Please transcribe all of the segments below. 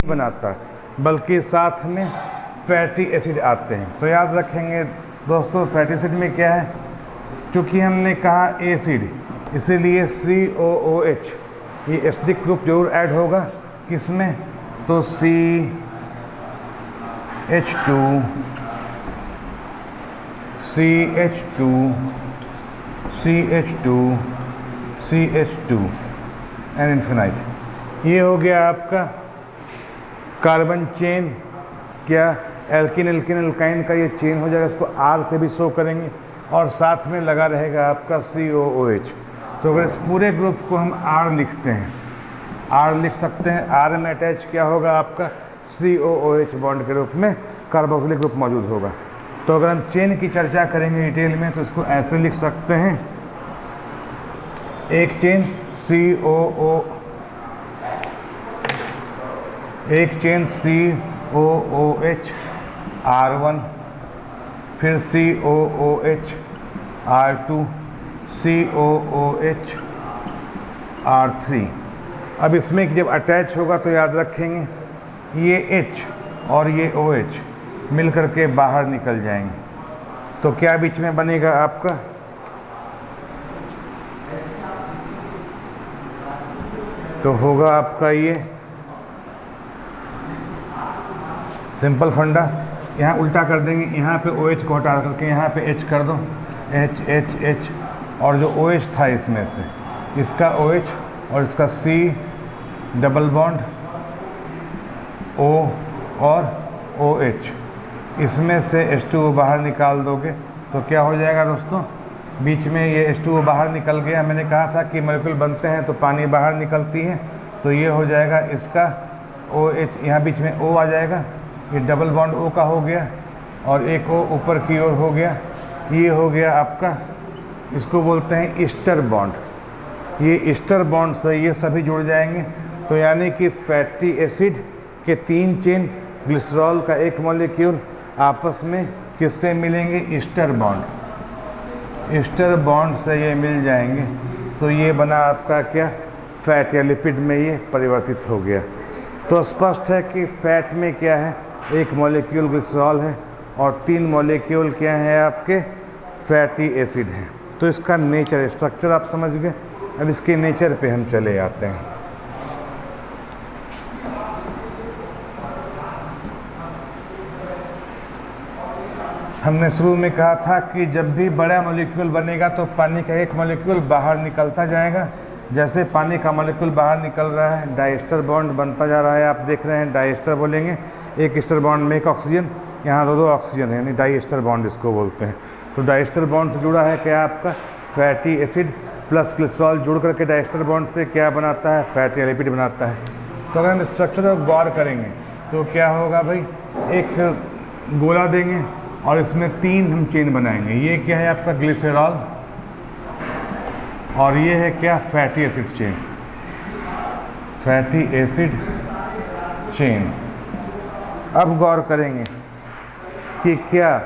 बनाता, बल्कि साथ में फैटी एसिड आते हैं। तो याद रखेंगे दोस्तों, फैटी एसिड में क्या है, चूँकि हमने कहा एसिड, इसीलिए COOH, ये एसिडिक ग्रुप जरूर ऐड होगा। किसमें? तो CH2 एंड इन्फिनाइट। ये हो गया आपका कार्बन चेन। क्या एल्किन एल्किन एल्काइन का ये चेन हो जाएगा, इसको R से भी शो करेंगे, और साथ में लगा रहेगा आपका COOH। तो अगर इस पूरे ग्रुप को हम R लिखते हैं, R लिख सकते हैं। R में अटैच क्या होगा आपका? COOH बॉन्ड के रूप में कार्बोक्सिलिक ग्रुप मौजूद होगा। तो अगर हम चेन की चर्चा करेंगे डिटेल में, तो इसको ऐसे लिख सकते हैं, एक चेन COOH R1, फिर COOH R2, COOH R3। अब इसमें जब अटैच होगा तो याद रखेंगे ये H और ये OH मिल करके बाहर निकल जाएंगे। तो क्या बीच में बनेगा आपका? तो होगा आपका ये सिंपल फंडा। यहाँ उल्टा कर देंगे, यहाँ पे OH को हटा करके यहाँ पे H कर दो, H, और जो OH था इसमें से, इसका OH और इसका C डबल बॉन्ड O और OH, इसमें से H2O बाहर निकाल दोगे तो क्या हो जाएगा दोस्तों? बीच में ये H2O बाहर निकल गया। मैंने कहा था कि मॉलिक्यूल बनते हैं तो पानी बाहर निकलती है, तो ये हो जाएगा इसका OH, यहाँ बीच में O आ जाएगा, ये डबल बॉन्ड O का हो गया, और एक O ऊपर की ओर हो गया। ये हो गया आपका, इसको बोलते हैं ईस्टर बॉन्ड। ये ईस्टर बॉन्ड से ये सभी जुड़ जाएंगे। तो यानी कि फैटी एसिड के 3 चेन, ग्लिसरॉल का 1 मॉलिक्यूल आपस में किससे मिलेंगे? Ester bond. ईस्टर बॉन्ड से ये मिल जाएंगे, तो ये बना आपका क्या? फैट या लिपिड में ये परिवर्तित हो गया। तो स्पष्ट है कि फैट में क्या है? 1 मॉलिक्यूल ग्लिसरॉल है और 3 मॉलिक्यूल क्या है आपके? फैटी एसिड हैं। तो इसका नेचर, स्ट्रक्चर आप समझ गए। अब इसके नेचर पे हम चले आते हैं। हमने शुरू में कहा था कि जब भी बड़ा मॉलिक्यूल बनेगा तो पानी का 1 मॉलिक्यूल बाहर निकलता जाएगा। जैसे पानी का मॉलिक्यूल बाहर निकल रहा है, डाइस्टर बॉन्ड बनता जा रहा है। आप देख रहे हैं, डाइस्टर बोलेंगे, 1 ईस्टर बॉन्ड में 1 ऑक्सीजन, यहाँ 2 ऑक्सीजन है, यानी डाइस्टर बॉन्ड इसको बोलते हैं। तो डाइस्टर बॉन्ड से जुड़ा है क्या आपका? फैटी एसिड प्लस ग्लिसरॉल जुड़ करके डाइस्टर बॉन्ड से क्या बनाता है? फैटी लिपिड बनाता है। तो अगर हम स्ट्रक्चर को गौर करेंगे तो क्या होगा भाई? एक गोला देंगे और इसमें 3 हम चेन बनाएंगे। ये क्या है आपका? ग्लिसरॉल, और ये है क्या? Fatty acid chain. Fatty acid chain. अब गौर करेंगे कि क्या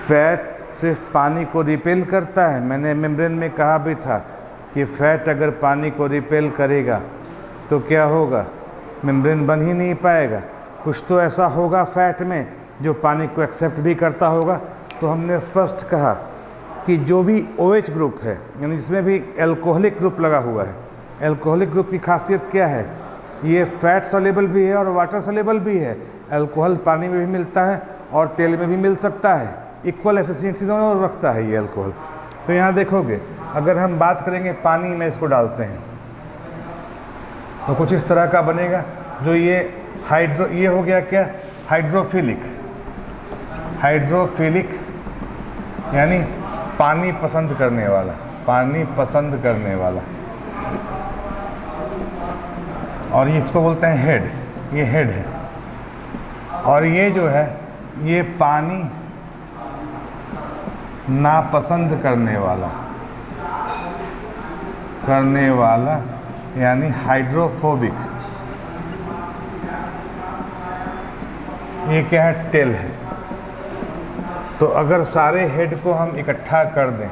फैट सिर्फ पानी को रिपेल करता है? मैंने मेम्ब्रेन में कहा भी था कि फैट अगर पानी को रिपेल करेगा तो क्या होगा? मेम्ब्रेन बन ही नहीं पाएगा। कुछ तो ऐसा होगा फैट में जो पानी को एक्सेप्ट भी करता होगा। तो हमने स्पष्ट कहा कि जो भी OH ग्रुप है, यानी जिसमें भी एल्कोहलिक ग्रुप लगा हुआ है, एल्कोहलिक ग्रुप की खासियत क्या है? ये फैट सोल्यूबल भी है और वाटर सोल्यूबल भी है। एल्कोहल पानी में भी मिलता है और तेल में भी मिल सकता है। इक्वल एफिशिएंसी दोनों रखता है ये अल्कोहल। तो यहाँ देखोगे, अगर हम बात करेंगे पानी में इसको डालते हैं तो कुछ इस तरह का बनेगा। जो ये ये हो गया क्या? हाइड्रोफिलिक। हाइड्रोफिलिक यानी पानी पसंद करने वाला, पानी पसंद करने वाला। और ये इसको बोलते हैं हेड, ये हेड है। और ये जो है ये पानी नापसंद करने वाला यानी हाइड्रोफोबिक। ये क्या है? टेल है। तो अगर सारे हेड को हम इकट्ठा कर दें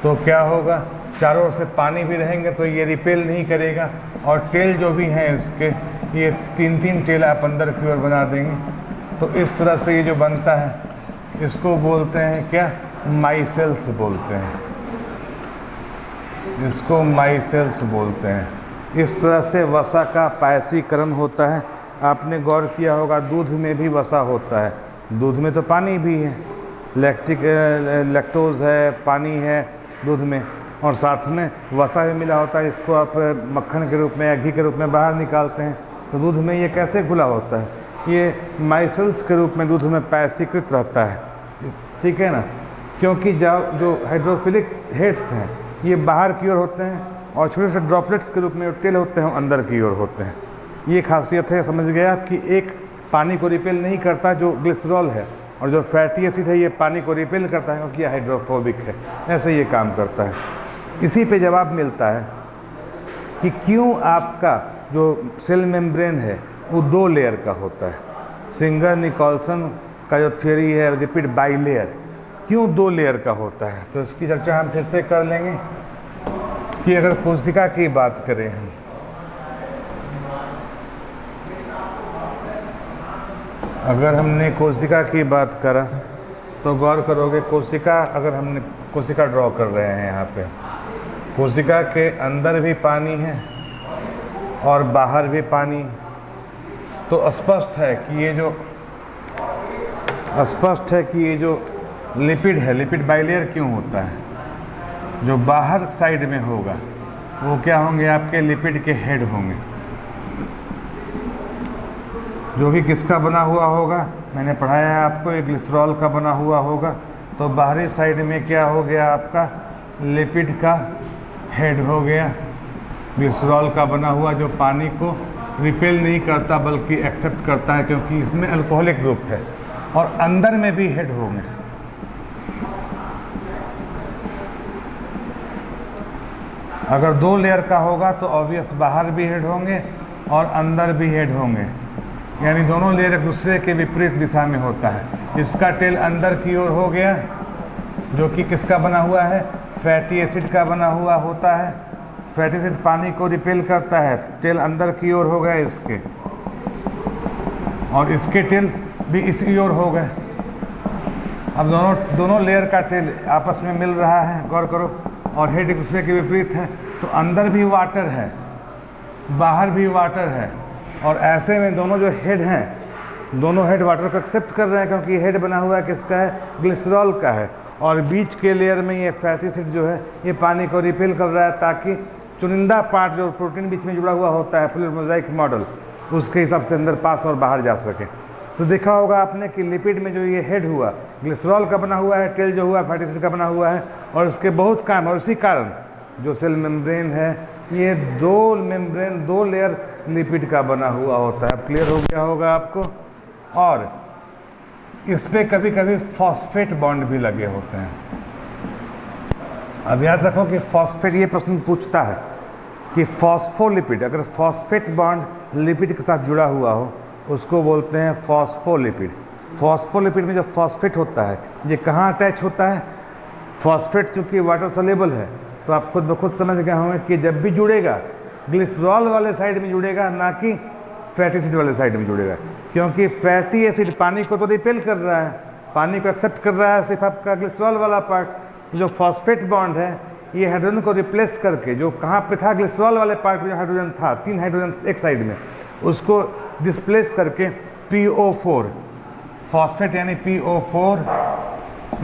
तो क्या होगा? चारों ओर से पानी भी रहेंगे तो ये रिपेल नहीं करेगा। और टेल जो भी हैं इसके, ये 3-3 टेल आप अंदर की ओर बना देंगे। तो इस तरह से ये जो बनता है इसको बोलते हैं क्या, माइसेल्स बोलते हैं, इसको माइसेल्स बोलते हैं। इस तरह से वसा का पायसीकरण होता है। आपने गौर किया होगा दूध में भी वसा होता है, दूध में तो पानी भी है, लैक्टोज है, पानी है दूध में, और साथ में वसा भी मिला होता है। इसको आप मक्खन के रूप में या घी के रूप में बाहर निकालते हैं तो दूध में ये कैसे घुला होता है, ये माइसेल्स के रूप में दूध में पायसीकृत रहता है, ठीक है ना। क्योंकि जो हाइड्रोफिलिक हेड्स हैं ये बाहर की ओर होते हैं और छोटे छोटे ड्रॉपलेट्स के रूप में टेल होते हैं अंदर की ओर होते हैं। ये खासियत है, समझ गए आप, कि एक पानी को रिपेल नहीं करता जो ग्लिसरॉल है, और जो फैटी एसिड है ये पानी को रिपेल करता है क्योंकि ये हाइड्रोफोबिक है। ऐसे ये काम करता है। इसी पे जवाब मिलता है कि क्यों आपका जो सेल मेम्ब्रेन है वो 2 लेयर का होता है। सिंगर निकोल्सन का जो थ्योरी है रिपीट बाई लेयर, क्यों 2 लेयर का होता है, तो इसकी चर्चा हम फिर से कर लेंगे। कि अगर कोशिका की बात करें हम, अगर हमने कोशिका की बात करा तो गौर करोगे, कोशिका अगर हमने कोशिका ड्रॉ कर रहे हैं यहाँ पे, कोशिका के अंदर भी पानी है और बाहर भी पानी, तो स्पष्ट है कि ये जो लिपिड है, लिपिड बाइलेयर क्यों होता है। जो बाहर साइड में होगा वो क्या होंगे, आपके लिपिड के हेड होंगे, जो कि किसका बना हुआ होगा, मैंने पढ़ाया है आपको, एक ग्लिसरॉल का बना हुआ होगा। तो बाहरी साइड में क्या हो गया, आपका लिपिड का हेड हो गया, ग्लिसरॉल का बना हुआ, जो पानी को रिपेल नहीं करता बल्कि एक्सेप्ट करता है क्योंकि इसमें अल्कोहलिक ग्रुप है। और अंदर में भी हेड होंगे, अगर 2 लेयर का होगा तो ऑब्वियस बाहर भी हेड होंगे और अंदर भी हेड होंगे, यानी दोनों लेयर एक दूसरे के विपरीत दिशा में होता है। इसका टेल अंदर की ओर हो गया, जो कि किसका बना हुआ है, फैटी एसिड का बना हुआ होता है। फैटी एसिड पानी को रिपेल करता है, टेल अंदर की ओर हो गए इसके, और इसके टेल भी इसी ओर हो गए। अब दोनों लेयर का टेल आपस में मिल रहा है, गौर करो, और हेड एक दूसरे के विपरीत है। तो अंदर भी वाटर है, बाहर भी वाटर है, और ऐसे में दोनों जो हेड हैं, दोनों हेड वाटर को एक्सेप्ट कर रहे हैं क्योंकि हेड बना हुआ किसका है, ग्लिसरॉल का है, और बीच के लेयर में ये फैटी एसिड जो है ये पानी को रिपेल कर रहा है ताकि चुनिंदा पार्ट जो प्रोटीन बीच में जुड़ा हुआ होता है, फ्लूइड मोज़ाइक मॉडल, उसके हिसाब से अंदर पास और बाहर जा सके। तो देखा होगा आपने कि लिपिड में जो ये हेड हुआ ग्लिसरॉल का बना हुआ है, टेल जो हुआ फैटी एसिड का बना हुआ है, और इसके बहुत काम है। और इसी कारण जो सेल मेम्ब्रेन है ये 2 लेयर लिपिड का बना हुआ होता है। अब क्लियर हो गया होगा आपको। और इस पे कभी कभी फॉस्फेट बॉन्ड भी लगे होते हैं। अब याद रखो कि फॉस्फेट, ये प्रश्न पूछता है कि फॉस्फोलिपिड, अगर फॉस्फेट बॉन्ड लिपिड के साथ जुड़ा हुआ हो उसको बोलते हैं फॉस्फोलिपिड। फॉस्फोलिपिड में जो फॉस्फेट होता है ये कहाँ अटैच होता है, फॉस्फेट चूँकि वाटर सोल्यूबल है तो आप खुद ब खुद समझ गए होंगे कि जब भी जुड़ेगा ग्लिसरॉल वाले साइड में जुड़ेगा, ना कि फैटी एसिड वाले साइड में जुड़ेगा, क्योंकि फैटी एसिड पानी को तो रिपेल कर रहा है, पानी को एक्सेप्ट कर रहा है सिर्फ आपका ग्लिसरॉल वाला पार्ट। तो जो फॉस्फेट बॉन्ड है ये हाइड्रोजन को रिप्लेस करके, जो कहाँ पे था ग्लिसरॉल वाले पार्ट में जो हाइड्रोजन था, 3 हाइड्रोजन एक साइड में, उसको डिस्प्लेस करके PO4 फॉस्फेट यानी PO4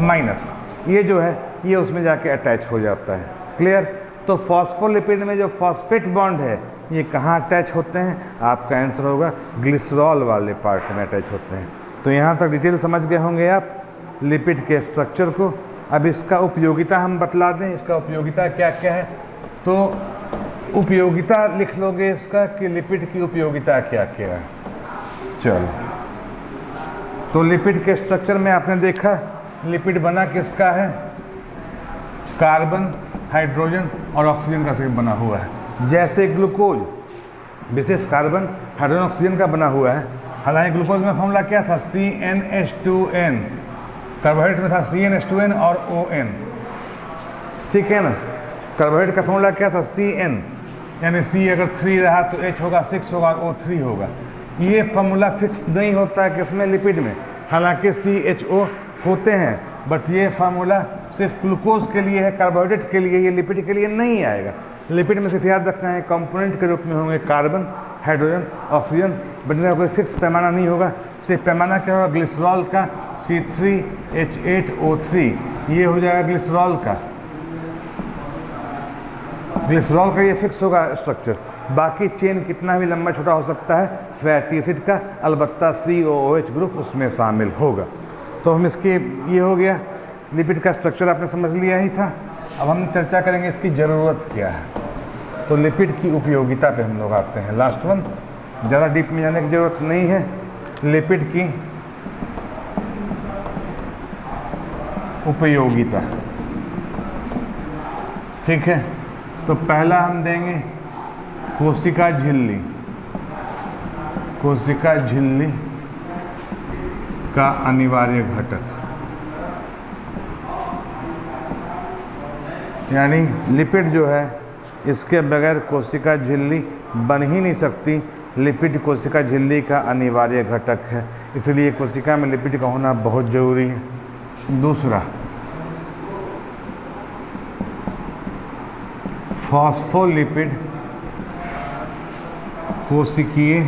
माइनस, ये जो है ये उसमें जाके अटैच हो जाता है। क्लियर। तो फॉस्फोलिपिड में जो फॉस्फेट बॉन्ड है ये कहाँ अटैच होते हैं, आपका आंसर होगा ग्लिसरॉल वाले पार्ट में अटैच होते हैं। तो यहाँ तक डिटेल समझ गए होंगे आप लिपिड के स्ट्रक्चर को। अब इसका उपयोगिता हम बतला दें, इसका उपयोगिता क्या क्या है। तो उपयोगिता लिख लोगे इसका कि लिपिड की उपयोगिता क्या क्या है। चलो, तो लिपिड के स्ट्रक्चर में आपने देखा लिपिड बना किसका है, कार्बन, हाइड्रोजन और ऑक्सीजन का से बना हुआ है। जैसे ग्लूकोज भी सिर्फ कार्बन, हाइड्रोजन, ऑक्सीजन का बना हुआ है। हालांकि ग्लूकोज में फॉर्मूला क्या था, CnH2n, कार्बोहाइड्रेट में था CnH2n और ON, ठीक है ना। कार्बोहाइड्रेट का फॉर्मूला क्या था, CN, यानी C अगर 3 रहा तो H होगा 6 होगा और O3 होगा। ये फार्मूला फिक्स नहीं होता है किसमें, लिपिड में। हालांकि CHO होते हैं, बट ये फार्मूला सिर्फ ग्लूकोज के लिए है, कार्बोहाइड्रेट के लिए, ये लिपिड के लिए नहीं आएगा। लिपिड में सिर्फ याद रखना है कंपोनेंट के रूप में होंगे कार्बन, हाइड्रोजन, ऑक्सीजन, बट इनका कोई फिक्स पैमाना नहीं होगा। सिर्फ पैमाना क्या होगा, ग्लिसरॉल का C3H8O3, ये हो जाएगा ग्लिसरॉल का। ग्लिसरॉल का ये फिक्स होगा स्ट्रक्चर। बाकी चेन कितना भी लंबा छोटा हो सकता है फैटी एसिड का, अलबत्ता COOH ग्रुप उसमें शामिल होगा। तो हम इसके, ये हो गया लिपिड का स्ट्रक्चर, आपने समझ लिया ही था। अब हम चर्चा करेंगे इसकी ज़रूरत क्या है। तो लिपिड की उपयोगिता पे हम लोग आते हैं, लास्ट वन, ज़्यादा डीप में जाने की ज़रूरत नहीं है। लिपिड की उपयोगिता, ठीक है। तो पहला हम देंगे कोशिका झिल्ली। कोशिका झिल्ली का अनिवार्य घटक, यानी लिपिड जो है इसके बगैर कोशिका झिल्ली बन ही नहीं सकती। लिपिड कोशिका झिल्ली का अनिवार्य घटक है, इसलिए कोशिका में लिपिड का होना बहुत ज़रूरी है। दूसरा, फॉस्फोलिपिड कोशिकीय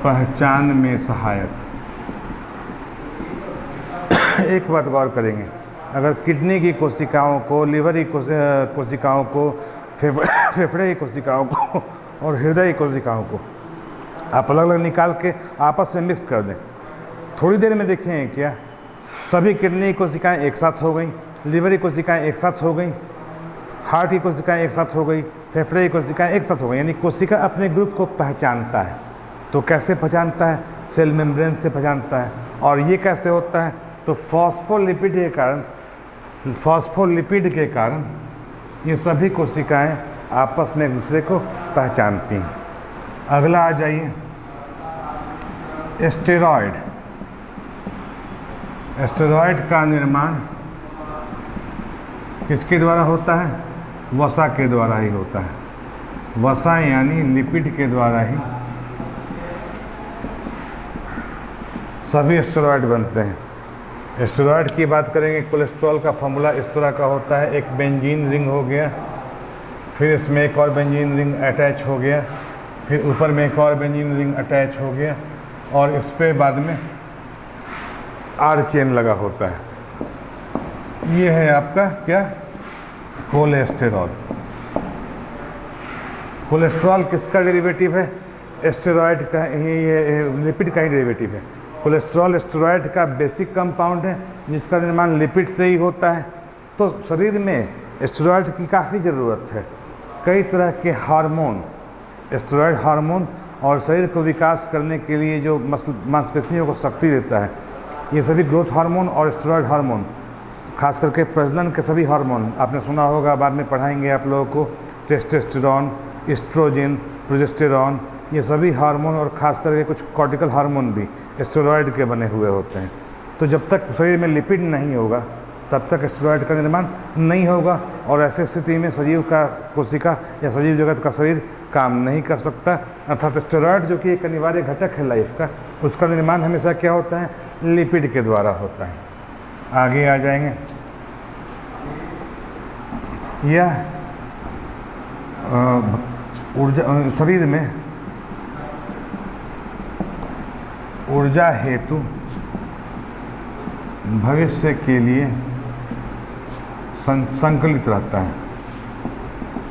पहचान में सहायक। एक बात गौर करेंगे, अगर किडनी की कोशिकाओं को, लिवर की कोशिकाओं को, फेफड़े की कोशिकाओं को और हृदय की कोशिकाओं को आप अलग अलग निकाल के आपस में मिक्स कर दें, थोड़ी देर में देखें क्या सभी किडनी की कोशिकाएँ एक साथ हो गई, लिवर की कोशिकाएँ एक साथ हो गई, हार्ट की कोशिकाएँ एक साथ हो गई, फेफड़े की कोशिकाएँ एक साथ हो गई। यानी कोशिका अपने ग्रुप को पहचानता है। तो कैसे पहचानता है, सेल मेम्ब्रेन से पहचानता है। और ये कैसे होता है, तो फॉस्फोलिपिड के कारण ये सभी कोशिकाएं आपस में एक दूसरे को पहचानती हैं। अगला आ जाइए, स्टेरॉयड। स्टेरॉयड का निर्माण किसके द्वारा होता है, वसा के द्वारा ही होता है। वसा यानी लिपिड के द्वारा ही सभी स्टेरॉयड बनते हैं। स्टेरॉयड की बात करेंगे, कोलेस्ट्रॉल का फॉर्मूला इस तरह का होता है, एक बेंजीन रिंग हो गया, फिर इसमें एक और बेंजीन रिंग अटैच हो गया, फिर ऊपर में एक और बेंजीन रिंग अटैच हो गया, और इस पे बाद में आर चेन लगा होता है। ये है आपका क्या, कोलेस्टेरॉल। कोलेस्ट्रॉल किसका डेरिवेटिव है, स्टेरॉयड का ही, ये लिपिड का ही डेरिवेटिव है। कोलेस्ट्रॉल स्टेरॉयड का बेसिक कंपाउंड है जिसका निर्माण लिपिड से ही होता है। तो शरीर में स्टेरॉयड की काफ़ी ज़रूरत है। कई तरह के हार्मोन, स्टेरॉयड हार्मोन, और शरीर को विकास करने के लिए जो मांसपेशियों को शक्ति देता है, ये सभी ग्रोथ हार्मोन और स्टेरॉयड हार्मोन, खास करके प्रजनन के सभी हार्मोन, आपने सुना होगा, बाद में पढ़ाएंगे आप लोगों को, टेस्टोस्टेरोन, एस्ट्रोजन, प्रोजेस्टेरॉन, ये सभी हार्मोन और ख़ास करके कुछ कॉर्टिकल हार्मोन भी स्टेरॉयड के बने हुए होते हैं। तो जब तक शरीर में लिपिड नहीं होगा तब तक स्टेरॉयड का निर्माण नहीं होगा, और ऐसे स्थिति में सजीव का कोशिका या सजीव जगत का शरीर काम नहीं कर सकता। अर्थात स्टेरॉयड जो कि एक अनिवार्य घटक है लाइफ का, उसका निर्माण हमेशा क्या होता है, लिपिड के द्वारा होता है। आगे आ जाएंगे, यह ऊर्जा, शरीर में ऊर्जा हेतु भविष्य के लिए संकलित रहता है,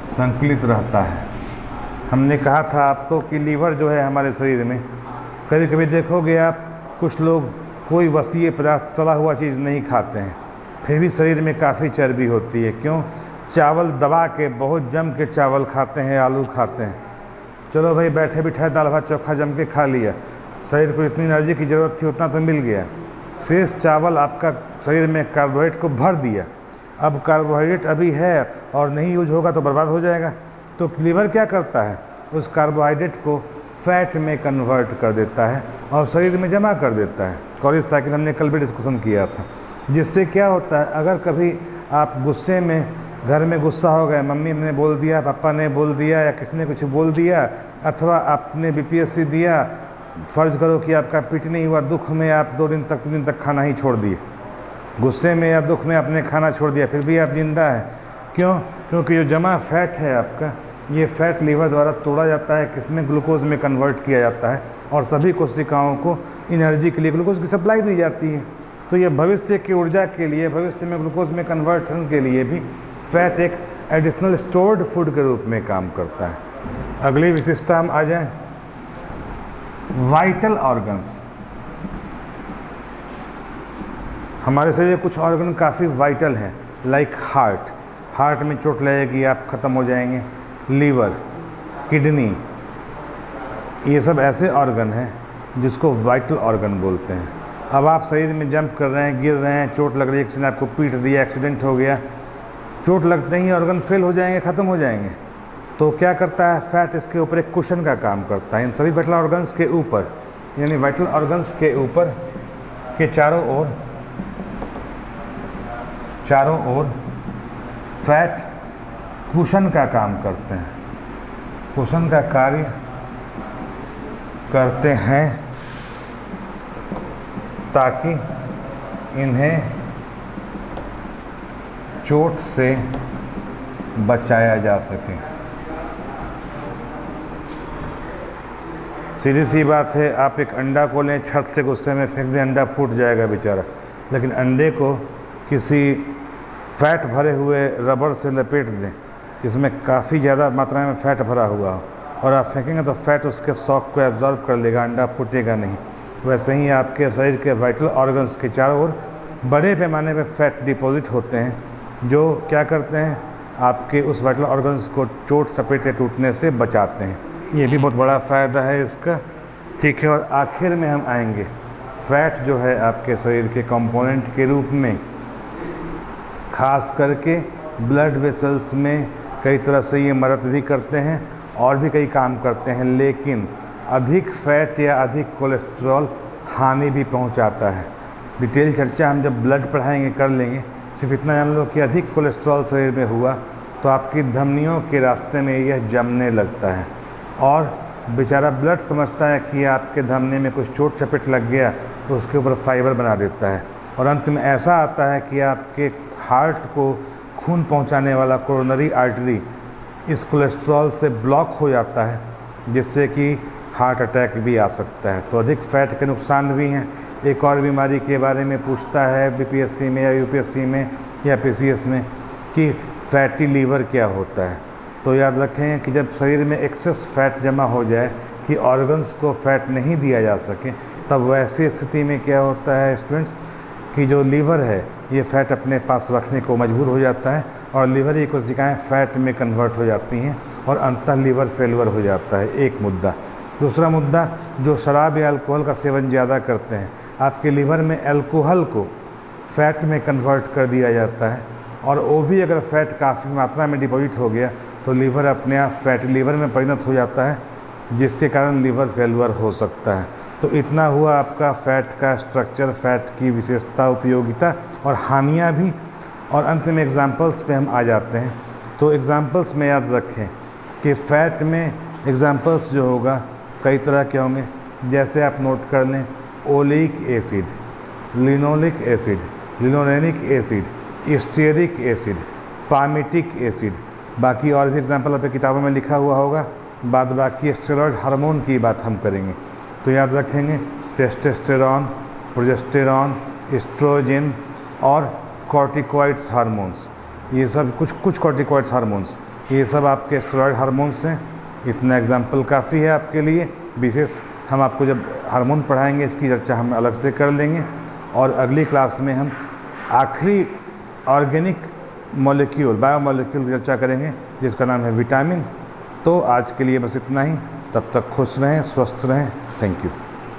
संकलित रहता है। हमने कहा था आपको कि लीवर जो है हमारे शरीर में, कभी कभी देखोगे आप, कुछ लोग कोई वसीय पदार्थ, तला हुआ चीज़ नहीं खाते हैं, फिर भी शरीर में काफ़ी चर्बी होती है। क्यों, चावल दबा के, बहुत जम के चावल खाते हैं, आलू खाते हैं, चलो भाई बैठे बिठाए दाल भात चोखा जम के खा लिया, शरीर को इतनी एनर्जी की ज़रूरत थी उतना तो मिल गया, शेष चावल आपका शरीर में कार्बोहाइड्रेट को भर दिया। अब कार्बोहाइड्रेट अभी है और नहीं यूज होगा तो बर्बाद हो जाएगा। तो लीवर क्या करता है, उस कार्बोहाइड्रेट को फैट में कन्वर्ट कर देता है और शरीर में जमा कर देता है। कॉलेज साइकिल हमने कल भी डिस्कशन किया था। जिससे क्या होता है, अगर कभी आप गुस्से में, घर में गुस्सा हो गए, मम्मी ने बोल दिया, पापा ने बोल दिया, या किसी ने कुछ बोल दिया, अथवा आपने BPSC दिया, फ़र्ज़ करो कि आपका पीटी नहीं हुआ, दुख में आप 2 दिन तक 3 दिन तक खाना ही छोड़ दिए, गुस्से में या दुख में आपने खाना छोड़ दिया, फिर भी आप जिंदा है। क्यों? क्योंकि जो जमा फैट है आपका, ये फैट लीवर द्वारा तोड़ा जाता है, किसमें, ग्लूकोज में कन्वर्ट किया जाता है, और सभी कोशिकाओं को एनर्जी के लिए ग्लूकोज की सप्लाई दी जाती है। तो ये भविष्य की ऊर्जा के लिए, भविष्य में ग्लूकोज में कन्वर्टन के लिए भी फैट एक एडिशनल स्टोर्ड फूड के रूप में काम करता है। अगली विशेषता हम आ जाएं, वाइटल ऑर्गन्स। हमारे शरीर के कुछ ऑर्गन काफ़ी वाइटल हैं, लाइक हार्ट में चोट लगेगी आप ख़त्म हो जाएंगे, लीवर, किडनी, ये सब ऐसे ऑर्गन हैं जिसको वाइटल ऑर्गन बोलते हैं। अब आप शरीर में जंप कर रहे हैं, गिर रहे हैं, चोट लग रही है, किसी ने आपको पीट दिया, एक्सीडेंट हो गया, चोट लगते ही ऑर्गन फेल हो जाएंगे, ख़त्म हो जाएंगे। तो क्या करता है, फैट इसके ऊपर एक कुशन का काम करता है। इन सभी वाइटल ऑर्गन्स के ऊपर, यानी वाइटल ऑर्गन्स के ऊपर के चारों ओर फैट कुशन का काम करते हैं, कुशन का कार्य करते हैं, ताकि इन्हें चोट से बचाया जा सके। सीधी सी बात है, आप एक अंडा को लें, छत से गुस्से में फेंक दें, अंडा फूट जाएगा बेचारा, लेकिन अंडे को किसी फैट भरे हुए रबर से लपेट दें, इसमें काफ़ी ज़्यादा मात्रा में फ़ैट भरा हुआ हो, और आप फेंकेंगे तो फैट उसके शॉक को एब्जॉर्व कर लेगा, अंडा फूटेगा नहीं। वैसे ही आपके शरीर के वाइटल ऑर्गन्स के चारों ओर बड़े पैमाने पे फैट डिपॉजिट होते हैं, जो क्या करते हैं, आपके उस वाइटल ऑर्गन्स को चोट सपेटे टूटने से बचाते हैं। ये भी बहुत बड़ा फ़ायदा है इसका, ठीक है। और आखिर में हम आएंगे, फैट जो है आपके शरीर के कंपोनेंट के रूप में खास करके ब्लड वेसल्स में कई तरह से ये मदद भी करते हैं और भी कई काम करते हैं, लेकिन अधिक फैट या अधिक कोलेस्ट्रॉल हानि भी पहुंचाता है। डिटेल चर्चा हम जब ब्लड पढ़ाएंगे कर लेंगे। सिर्फ इतना जान लो कि अधिक कोलेस्ट्रॉल शरीर में हुआ तो आपकी धमनियों के रास्ते में यह जमने लगता है, और बेचारा ब्लड समझता है कि आपके धमनी में कुछ चोट चपेट लग गया तो उसके ऊपर फाइबर बना देता है, और अंत में ऐसा आता है कि आपके हार्ट को खून पहुंचाने वाला कोरोनरी आर्टरी इस कोलेस्ट्रॉल से ब्लॉक हो जाता है, जिससे कि हार्ट अटैक भी आ सकता है। तो अधिक फैट के नुकसान भी हैं। एक और बीमारी के बारे में पूछता है BPSC में या UPSC में या PCS में कि फैटी लीवर क्या होता है। तो याद रखें कि जब शरीर में एक्सेस फैट जमा हो जाए कि ऑर्गन्स को फैट नहीं दिया जा सके, तब वैसी स्थिति में क्या होता है स्टूडेंट्स कि जो लीवर है ये फ़ैट अपने पास रखने को मजबूर हो जाता है, और लीवर की कोशिकाएँ फैट में कन्वर्ट हो जाती हैं और अंततः लीवर फेलवर हो जाता है। एक मुद्दा। दूसरा मुद्दा, जो शराब या अल्कोहल का सेवन ज़्यादा करते हैं, आपके लीवर में अल्कोहल को फ़ैट में कन्वर्ट कर दिया जाता है, और वो भी अगर फ़ैट काफ़ी मात्रा में डिपॉजिट हो गया तो लीवर अपने आप फैटी लीवर में परिणत हो जाता है, जिसके कारण लीवर फेलवर हो सकता है। तो इतना हुआ आपका फ़ैट का स्ट्रक्चर, फ़ैट की विशेषता, उपयोगिता और हानियाँ भी। और अंत में एग्जाम्पल्स पे हम आ जाते हैं। तो एग्जाम्पल्स में याद रखें कि फ़ैट में एग्जाम्पल्स जो होगा कई तरह के होंगे, जैसे आप नोट कर लें, oleic acid, linoleic acid, linolenic acid, stearic acid, palmitic acid. बाकी और भी एग्जाम्पल अपने किताबों में लिखा हुआ होगा। बाद बाकी स्टेरॉयड हार्मोन की बात हम करेंगे, तो याद रखेंगे टेस्टोस्टेरोन, प्रोजेस्टेरॉन, एस्ट्रोजन और कॉर्टिकॉइड्स हार्मोन्स। ये सब कुछ कॉर्टिकॉइड्स हार्मोन्स, ये सब आपके स्टेरॉयड हार्मोन्स हैं। इतना एग्जाम्पल काफ़ी है आपके लिए। विशेष हम आपको जब हार्मोन पढ़ाएंगे इसकी चर्चा हम अलग से कर लेंगे, और अगली क्लास में हम आखिरी ऑर्गेनिक मॉलिक्यूल, बायोमॉलिक्यूल की चर्चा करेंगे जिसका नाम है विटामिन। तो आज के लिए बस इतना ही। तब तक खुश रहें, स्वस्थ रहें। Thank you.